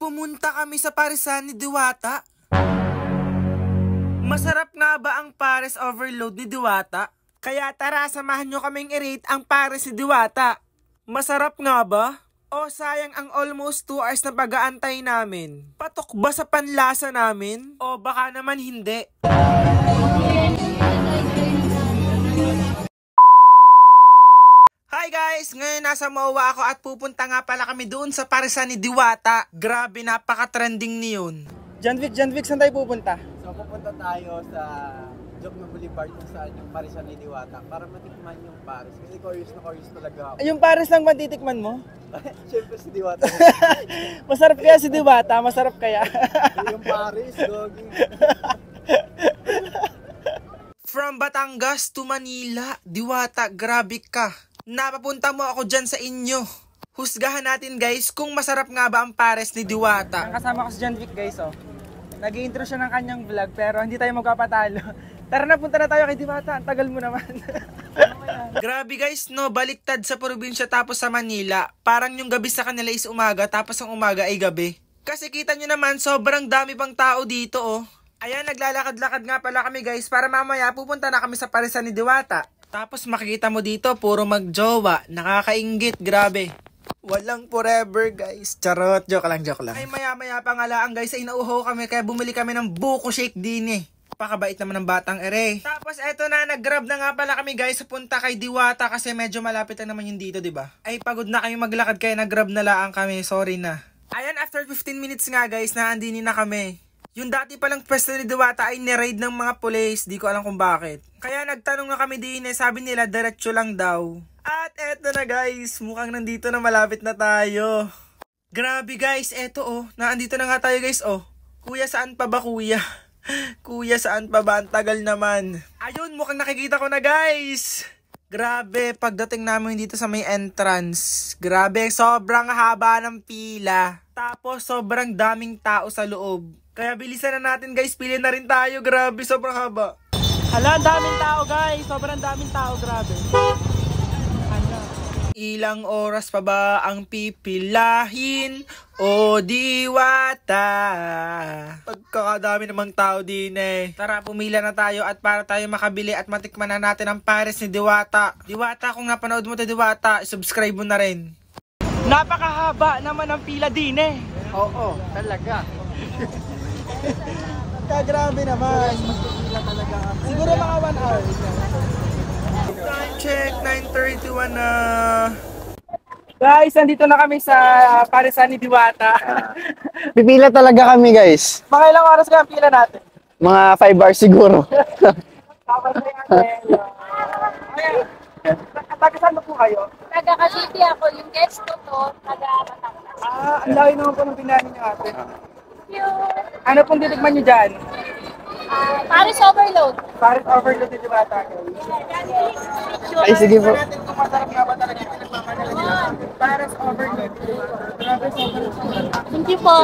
Pumunta kami sa Parisan ni Diwata. Masarap nga ba ang Pares Overload ni Diwata? Kaya tara, samahan nyo kaming i-rate ang Pares ni Diwata. Masarap nga ba? O sayang ang almost 2 hours na pag-aantay namin? Patok ba sa panlasa namin? O baka naman hindi? Hi guys! Ngayon nasa MOA ako at pupunta nga pala kami doon sa Parisan ni Diwata. Grabe, napaka-trending niyon. John Vic, saan tayo pupunta? So pupunta tayo sa Jokno Boulevard kung saan yung Parisan ni Diwata para matikman yung Pares. Kasi curious talaga ako. Yung Pares lang ba titikman mo? Siyempre si Diwata. Masarap kaya si Diwata? Masarap kaya? Yung Pares, doggy. From Batangas to Manila, Diwata, grabe ka. Napapunta mo ako dyan sa inyo. Husgahan natin guys kung masarap nga ba ang Pares ni Diwata. Kasama ko si John Vic guys, oh. Nag-i-intro siya ng kanyang vlog pero hindi tayo magkapatalo. Tara na, punta na tayo kay Diwata. Ang tagal mo naman. Grabe guys, no? Baliktad sa probinsya tapos sa Manila. Parang yung gabi sa kanila is umaga tapos ang umaga ay gabi. Kasi kita nyo naman, sobrang dami pang tao dito, oh. Ayan, naglalakad-lakad nga pala kami guys para mamaya pupunta na kami sa Parisan ni Diwata. Tapos makikita mo dito, puro magjowa. Nakakainggit, grabe. Walang forever guys. Charot, joke lang. Ay maya-maya pa nga lang guys, ay nauho kami kaya bumili kami ng buko shake din eh. Pakabait naman ng batang ere. Tapos eto na, nag-grab na nga pala kami guys punta kay Diwata kasi medyo malapit na naman yun dito, diba? Ay pagod na kami maglakad kaya nag-grab na lang kami, sorry na. Ayan, after 15 minutes nga guys, naandini na kami. Yung dati palang pwesto ni Diwata ay niraid ng mga police, di ko alam kung bakit. Kaya nagtanong na kami din eh, sabi nila diretso lang daw. At eto na guys, mukhang nandito na, malapit na tayo. Grabe guys, eto oh, naandito na nga tayo guys oh. Kuya, saan pa ba kuya? Kuya, saan pa ba? Ang tagal naman. Ayun, mukhang nakikita ko na guys. Grabe, pagdating namin dito sa may entrance. Grabe, sobrang haba ng pila. Tapos sobrang daming tao sa loob. Kaya bilisan na natin guys, pili na rin tayo. Grabe, sobrang haba. Hala, daming tao guys. Sobrang daming tao, grabe. Hala. Ilang oras pa ba ang pipilahin? O Diwata? Pagkakadami namang tao din eh. Tara, pumila na tayo at para tayo makabili at matikman na natin ang Pares ni Diwata. Diwata, kung napanood mo to Diwata, subscribe mo na rin. Napakahaba naman ang pila din eh. Oo, talaga. Grabe naman. Talaga. Siguro mga 1 hour. Time check, 9:31 na. Guys, nandito na kami sa Parisan ni Diwata. Pipila talaga kami guys. Mga ilang oras ka ang pila natin? Mga 5 hours siguro. Tapos na yan. Taga saan po kayo? Taga Cavite ako, yung guest ko to, taga Batangas. Ang layo naman po ng pinani niyo ate. Yung Ano pong titikman niyo dyan? Pares Overload. Pares Overload ni Diwata. Ay sige po. Natin kung masarap nga ba talaga yung pinagmamadala niyo. Pares Overload. Grabe, sobrang. Thank you po.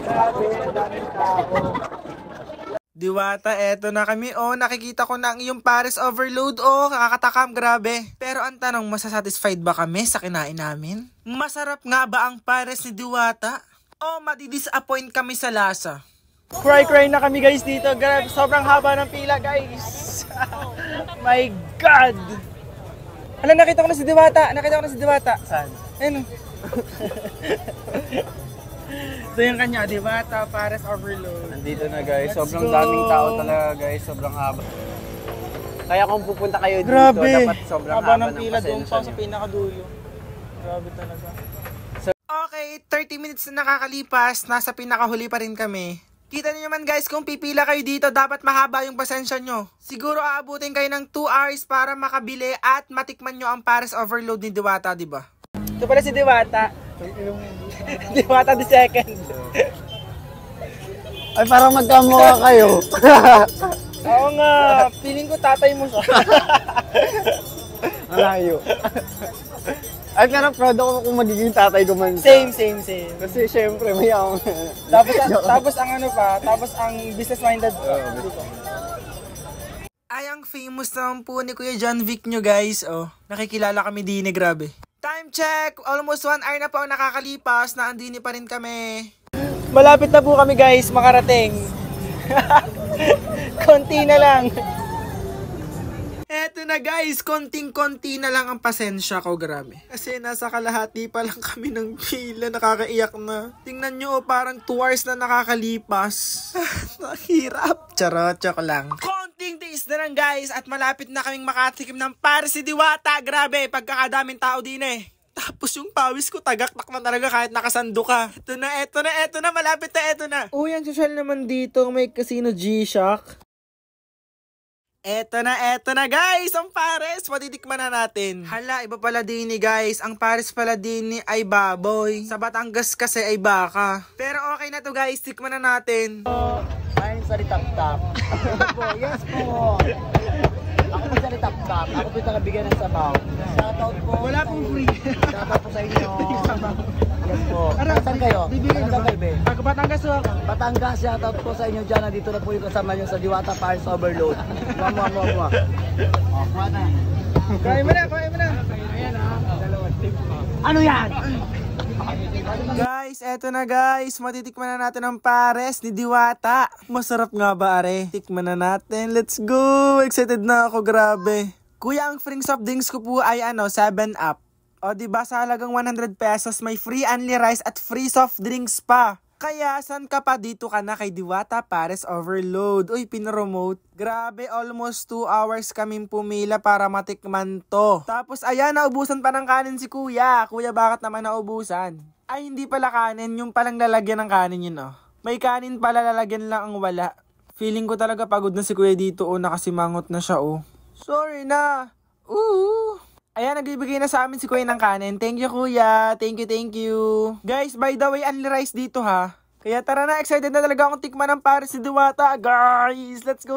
Grabe, daming tao. Diwata, eto na kami. Oh, nakikita ko na ang iyong Pares Overload. Oh, nakakatakam, grabe. Pero ang tanong, masasatisfied ba kami sa kinain namin? Masarap nga ba ang Pares ni Diwata? O madidisappoint kami sa lasa? Cry na kami guys dito. Grabe, sobrang haba ng pila guys. My God! Alam, nakita ko na si Diwata. Saan? Ayun. So yung kanya, Diwata, Pares Overload. Nandito na guys, Let's sobrang go. daming tao talaga guys, sobrang haba. Kaya kung pupunta kayo dito, Grabe! dapat sobrang Haba haba ng pila doon pasensya pa sa nyo. pinakadulo. Grabe talaga. Okay, 30 minutes na nakakalipas, nasa pinakahuli pa rin kami. Kita niyo naman guys, kung pipila kayo dito, dapat mahaba yung pasensya nyo. Siguro aabutin kayo ng 2 hours para makabili at matikman nyo ang Pares Overload ni Diwata, diba? Ito pala si Diwata. Diwata the second. Ay parang magkamukha kayo. Oo nga, feeling ko tatay mo siya. Malayo. Ay pero proud ako kung magiging tatay ko man. Same. Kasi syempre may ako. Tapos ang ano pa, tapos ang business-minded pa. Ay, ang famous naman po ni Kuya John Vic nyo guys. Oh, nakikilala kami din eh, grabe. Time check! Almost 1 hour na po ang nakakalipas na andini pa rin kami. Malapit na po kami guys, makarating. Konti na lang. Eto na guys, konting-konti na lang ang pasensya ko, grabe. Kasi nasa kalahati pa lang kami ng pila, nakakaiyak na. Tingnan nyo, parang 2 hours na nakakalipas. Nakahirap. Charot, joke lang. Konting tiis na lang guys, at malapit na kaming makatikim ng pares ni Diwata. Grabe, pagkakadaming tao din eh. Tapos yung pawis ko, tagaktak na talaga kahit nakasando ka. Eto na, malapit na, eto na. Uy, ang social naman dito, may Casino G-Shock. Eto na guys, ang pares, patitikman na natin. Hala, iba pala din ni guys, ang pares pala din ni ay baboy. Sa Batangas kasi ay baka. Pero okay na to guys, tikman na natin. Ayun sa Ritap-Tap. Yes po. Ako po sa Ritap-Tap. Ako po yung nabigyan ng sabaw. Shoutout po. Wala pong free. Shoutout po sa inyo. Yes po. Saan kayo? Saan kayo, be? Ako Batangas o. Batangas, shoutout po sa inyo dyan. Nandito na po yung kasama nyo sa Diwata Pares Overload. Mua. Oh, kuha na. Kain mo na. Ano yan? Guys, eto na guys, matitikman na natin ang pares ni Diwata. Masarap nga ba are? Tikman na natin, let's go! Excited na ako, grabe. Kuya, ang free soft drinks ko po ay 7-Up. O diba sa halagang 100 pesos may free only rice at free soft drinks pa. Kaya san ka pa, dito ka na kay Diwata Pares Overload. Uy, pinromote. Grabe, almost 2 hours kaming pumila para matikman to. Tapos ayan, naubusan pa ng kanin si kuya. Kuya, bakit naman naubusan? Ay, hindi pala kanin, yung palang lalagyan ng kanin yun oh. May kanin pala, lalagyan lang ang wala. Feeling ko talaga pagod na si kuya dito oh, nakasimangot na siya oh. Sorry na. Ooh. Ayan, nagbibigay na sa amin si kuya ng kanin. Thank you, kuya. Thank you. Guys, by the way, only rice dito ha. Kaya tara na, excited na talaga akong tikman ng pares ni Diwata. Guys, let's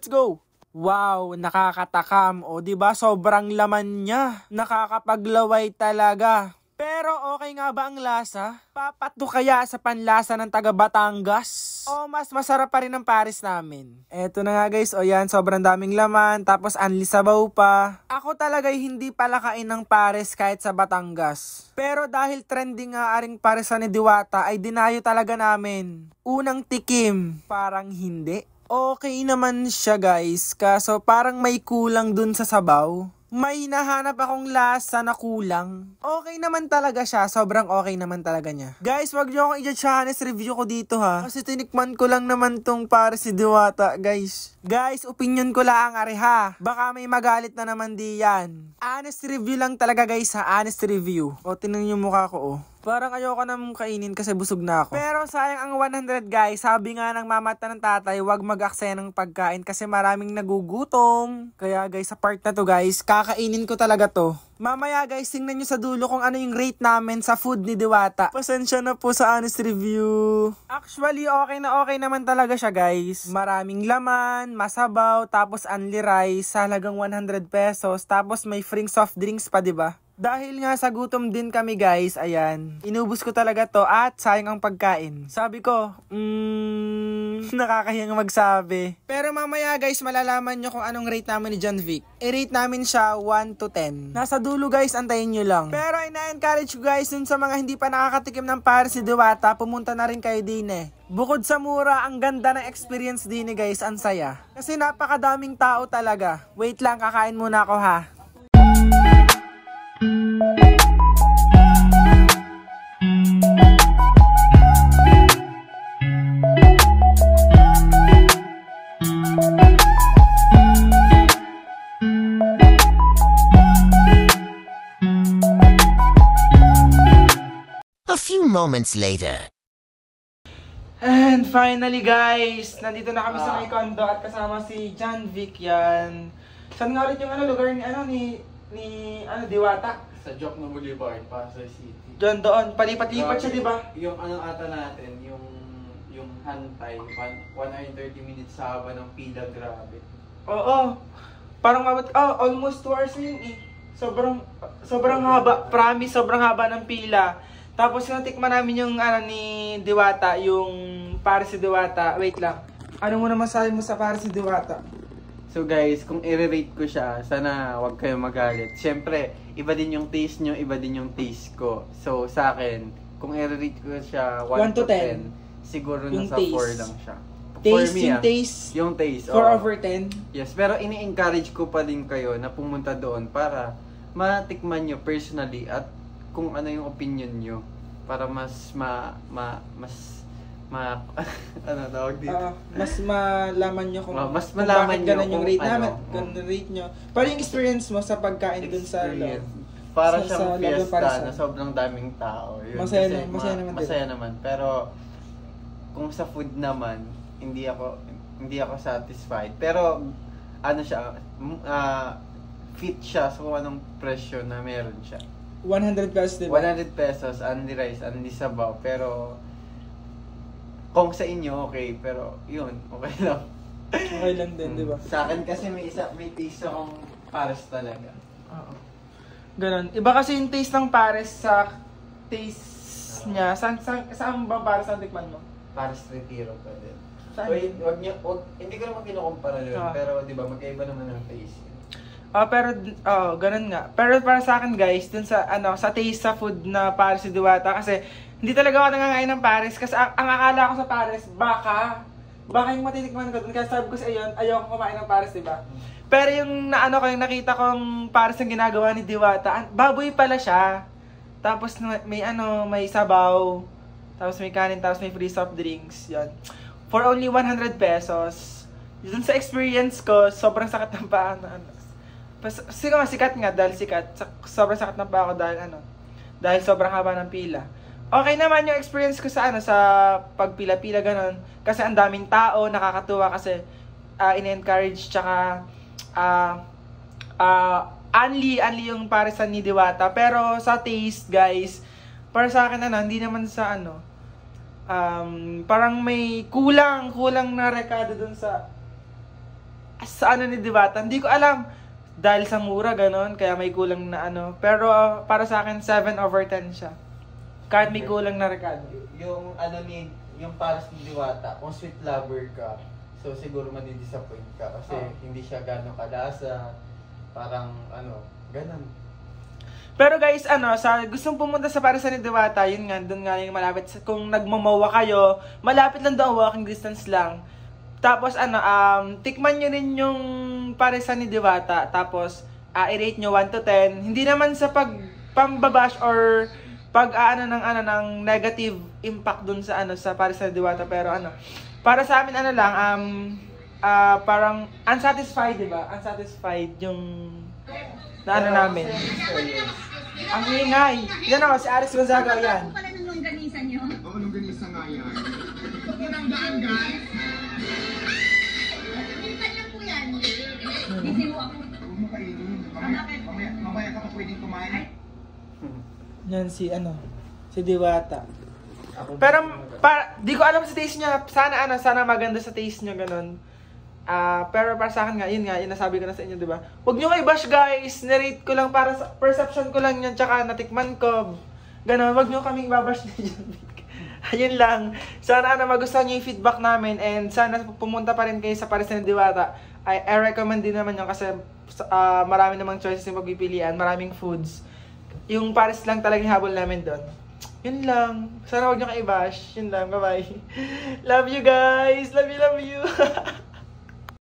go. Wow, nakakatakam. O, diba, sobrang laman niya. Nakakapaglaway talaga. Pero okay nga ba ang lasa? Papato kaya sa panlasa ng taga Batangas? O mas masarap pa rin ang pares namin? Eto na nga guys, o yan, sobrang daming laman, tapos anli sabaw pa. Ako talaga'y hindi pala kain ng pares kahit sa Batangas. Pero dahil trending nga aring pares ni Diwata, ay dinayo talaga namin. Unang tikim, parang hindi. Okay naman siya guys, kaso parang may kulang dun sa sabaw. May nahanap akong lasa na kulang. Okay naman talaga siya. Sobrang okay naman talaga niya. Guys, wag niyo akong i-judge sa honest review ko dito ha. Kasi tinikman ko lang naman tong pares ni Diwata, guys. Guys, opinion ko lang are ha. Baka may magalit na naman di yan. Honest review lang talaga guys ha. Honest review. O, tingnan yung mukha ko oh. Parang ayoko na mong kainin kasi busog na ako. Pero sayang ang 100 guys. Sabi nga ng mamata ng tatay, wag mag-aksaya ng pagkain kasi maraming nagugutom. Kaya guys, sa part na to guys, kakainin ko talaga to. Mamaya guys, tingnan nyo sa dulo kung ano yung rate namin sa food ni Diwata. Pasensya na po sa honest review. Actually, okay naman talaga siya guys. Maraming laman, masabaw, tapos only rice, sa halagang 100 pesos. Tapos may free soft drinks pa, diba? Dahil nga sa gutom din kami guys, ayan, inubos ko talaga to at sayang ang pagkain. Sabi ko, nakakahiyang magsabi. Pero mamaya guys, malalaman nyo kung anong rate namin ni John Vic. I-rate namin siya 1 to 10. Nasa dulo guys, antayin nyo lang. Pero ina-encourage ko guys, dun sa mga hindi pa nakakatikim ng pares ni Diwata, pumunta na rin kayo din eh. Bukod sa mura, ang ganda ng experience din guys, ang saya. Kasi napakadaming tao talaga. Wait lang, kakain muna ako ha. A few moments later. And finally guys, nandito na kami sa may condo at kasama si John Vic yan. Saan nga ulit yung lugar ni Diwata? Sa Jokno Boulevard, Pasay City. Doon, palipat-lipat siya, di ba? Yung ata natin, yung hantay, 1 hour and 30 minutes sa haba ng pila, grabe. Oo. Parang almost 2 hours na yun eh. Sobrang haba, promise, sobrang haba ng pila. Tapos natikman namin yung ni Diwata, yung pares ni Diwata. Wait lang. Ano mo naman sabi mo sa pares ni Diwata? So guys, kung i-rate ko siya, sana wag kayo magalit. Siyempre, iba din yung taste nyo, iba din yung taste ko. So sa akin, kung i-rate ko siya 1 to 10, siguro Yung nasa taste. 4 lang siya. Taste, yung taste. Yung taste, 4 oo. over 10. Yes, pero ini-encourage ko pa din kayo na pumunta doon para matikman nyo personally at kung ano yung opinion nyo para mas ano tawag dito? Mas malaman nyo kung, Mas kung malaman bakit ganun nyo yung kung rate namin, ano. ganun rate nyo. Para yung experience mo sa pagkain dun sa loob. Para Sa siyang loob ng fiesta Paris, na sobrang daming tao. Yun, Masaya kasi masaya naman din. masaya naman. Pero kung sa food naman, hindi ako satisfied. Pero ano siya, fit siya sa kung anong presyo na meron siya. 100 pesos, diba? 100 pesos, only rice, only sabaw. Pero kung sa inyo, okay. Pero yun, okay lang. Okay lang din, diba? Sa akin kasi may taste akong Paris talaga. Oo. Ganon. Iba kasi yung taste ng Paris sa taste niya. Saan bang Paris ang tikman mo? Paris Retiro pa din. Saan? Hindi ko naman kinukumpara yun. Pero di ba, magkaiba naman ang taste. Ganun nga. Pero para sa akin guys, dun sa taste sa food na Paris ni Diwata kasi hindi talaga ako nangangain ng Paris kasi ang akala ko sa Paris, baka yung matitikman ko dun kasi sabi ko sa iyon, ayoko kumain ng Paris, diba? Pero yung yung nakita kong Paris ang ginagawa ni Diwata, baboy pala siya. Tapos may sabaw, tapos may kanin, tapos may free soft drinks, yan. For only 100 pesos. Dun sa experience ko, sobrang sakit ng paa siguro sikat nga dahil sikat. Sobrang sakit ng paa ko dahil sobrang haba ng pila. Okay naman yung experience ko sa pagpila-pila ganon. Kasi ang daming tao, nakakatuwa kasi in-encourage tsaka unli yung parisan ni Diwata. Pero sa taste, guys, para sa akin hindi naman sa parang may kulang na rekado dun sa ni Diwata. Hindi ko alam dahil sa mura ganon, kaya may kulang na Pero para sa akin 7 over 10 siya. Kahit may kulang na rekado. Yung yung Paris ni Diwata, kung sweet lover ka, so siguro madidisappoint ka kasi hindi siya gano'ng kalasa, parang ganon. Pero guys, sa gustong pumunta sa Paris ni Diwata, yun nga, doon nga yung malapit. Kung nagmamawa kayo, malapit lang daw, walking distance lang. Tapos tikman nyo rin yung Paris ni Diwata, tapos i-rate nyo 1 to 10. Hindi naman sa pambabash or ng negative impact dun sa sa Paris ni Diwata, pero para sa amin parang unsatisfied, diba? Unsatisfied yung namin. Ang ingay. Yan si Aris Gonzaga, yan. Ano pala ng longganisa nyo? Oo, longganisa nga yan. Ito po ng daan, guys. Lipat lang po yan. Busy mo ako. Huwag mo kainin. Mamaya ka pa pwedeng kumain. Yan si Diwata. Pero di ko alam sa taste niya. Sana maganda sa taste niya ganun. Pero para sa akin nga, yun nasabi ko na sa inyo, di ba? Huwag niyo kayo bash, guys. Narate ko lang para sa perception ko lang yan, tsaka natikman ko. Ganun, huwag niyo kaming babash na dyan. Ayun lang. Sana magustuhan niyo yung feedback namin and sana pumunta pa rin kayo sa Paris ni Diwata. I recommend din naman yun kasi marami namang choices yung pagpipilian, maraming foods. Yung Paris lang talagang habol namin doon. Yun lang. Sana huwag niyo kayo i-bash. Yun lang. Bye-bye. Love you guys. Love you.